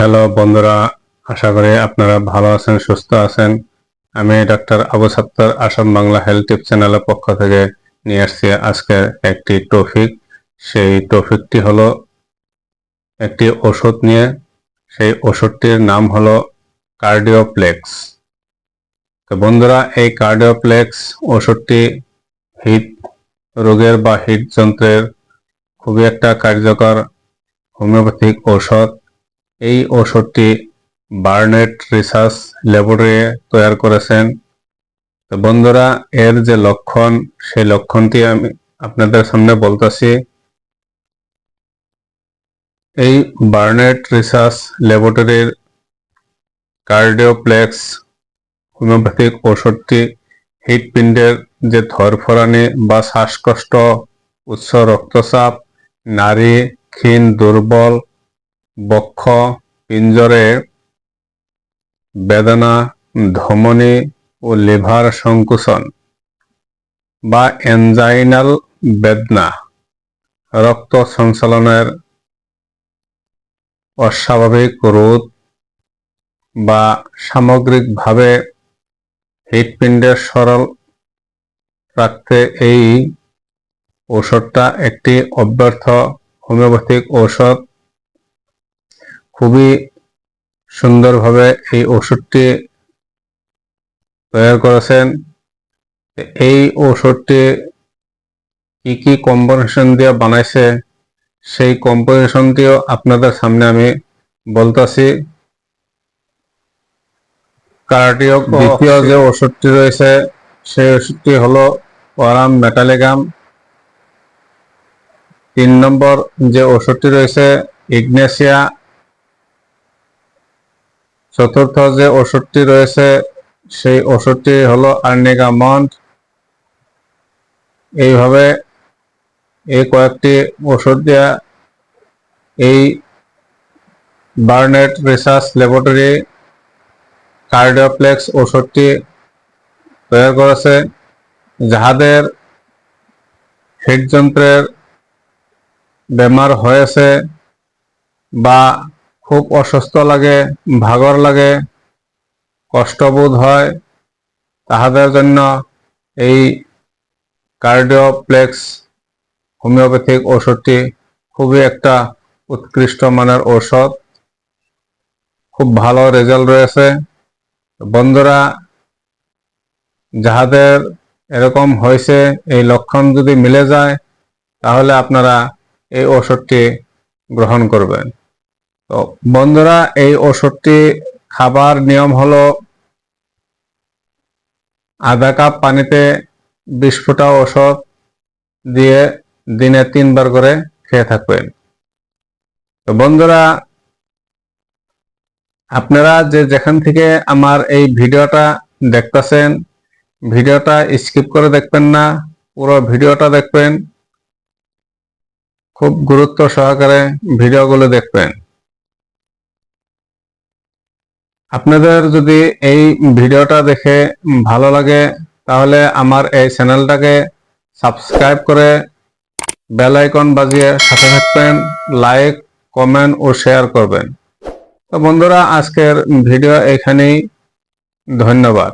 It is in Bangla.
হ্যালো বন্ধুরা, আশা করি আপনারা ভালো আছেন, সুস্থ আছেন। আমি ডাক্তার আবু সাত্তার আসাম বাংলা হেলথ টিপ চ্যানেলের পক্ষ থেকে নিয়ে আসছি আজকে একটি টপিক। সেই টপিকটি হলো একটি ওষুধ নিয়ে। সেই ওষুধটির নাম হলো কার্ডিওপ্লেক্স। তো বন্ধুরা, এই কার্ডিওপ্লেক্স ওষুধটি হৃদ রোগের বা হৃদযন্ত্রের খুবই একটা কার্যকর হোমিওপ্যাথিক ঔষধ। এই ওষুধটি বার্নেট রিসার্চ ল্যাবরেটরি তৈরি করেছেন। তো বন্ধুরা, এর যে লক্ষণ, সেই লক্ষণটি আমি আপনাদের সামনে বলতেছি। এই বার্নেট রিসার্চ ল্যাবরেটরির কার্ডিওপ্লেক্স হোমিওপ্যাথিক ওষুধটি হৃৎপিণ্ডের যে ধরফরানি বা শ্বাসকষ্ট, উচ্চ রক্তচাপ, নারী ক্ষীণ দুর্বল, বক্ষ পিঞ্জরে বেদনা, ধমনী ও লিভার সংকুচন বা এনজাইনাল বেদনা, রক্ত সঞ্চালনের অস্বাভাবিক রোধ বা সামগ্রিকভাবে হৃৎপিণ্ডের সরল রাখতে এই ঔষধটা একটি অব্যর্থ হোমিওপ্যাথিক ঔষধ। খুবই সুন্দরভাবে এই ওষুধটি তৈরি করেছেন। এই ওষুধটি কি কি কম্বিনেশন দিয়ে বানাইছে, সেই কম্বিনেশনটিও আপনাদের সামনে আমি বলতেছি। দ্বিতীয় যে ওষুধটি রয়েছে, সেই ওষুধটি হলো ওরাম মেটালিগাম। 3 নম্বর যে ওষুধটি রয়েছে ইগনেসিয়া। চতুর্থ যে ওষুধটি রয়েছে, সেই ওষুধটি হলো আর্নিগামন্ড। এইভাবে এই কয়েকটি ওষুধ দিয়া এই বার্নেট রিসার্চ ল্যাবরেটরি কার্ডিওপ্লেক্স ওষুধটি তৈরি করেছে। যাহাদের হৃদযন্ত্রের বেমার হয়েছে বা খুব অসুস্থ লাগে, ভাগর লাগে, কষ্টবোধ হয়, তাহাদের জন্য এই কার্ডিওপ্লেক্স হোমিওপ্যাথিক ওষুধটি খুবই একটা উৎকৃষ্ট মানের ঔষধ। খুব ভালো রেজাল্ট রয়েছে। বন্ধুরা, যাহাদের এরকম হয়েছে, এই লক্ষণ যদি মিলে যায়, তাহলে আপনারা এই ওষুধটি গ্রহণ করবেন। তো বন্ধুরা, এই ওষুধটি খাবার নিয়ম হলো আধা কাপ পানিতে 20 ফোঁটা ওষুধ দিয়ে দিনে 3 বার করে খেয়ে থাকবেন। তো বন্ধুরা, আপনারা যে যেখান থেকে আমার এই ভিডিওটা দেখতেছেন, ভিডিওটা স্কিপ করে দেখবেন না, পুরো ভিডিওটা দেখবেন। খুব গুরুত্ব সহকারে ভিডিওগুলো দেখবেন। আপনাদের যদি এই ভিডিওটা দেখে ভালো লাগে, তাহলে আমার এই চ্যানেলটাকে সাবস্ক্রাইব করে বেল আইকন বাজিয়ে সাথে থাকবেন, লাইক, কমেন্ট ও শেয়ার করবেন। তো বন্ধুরা, আজকের ভিডিও এখানেই। ধন্যবাদ।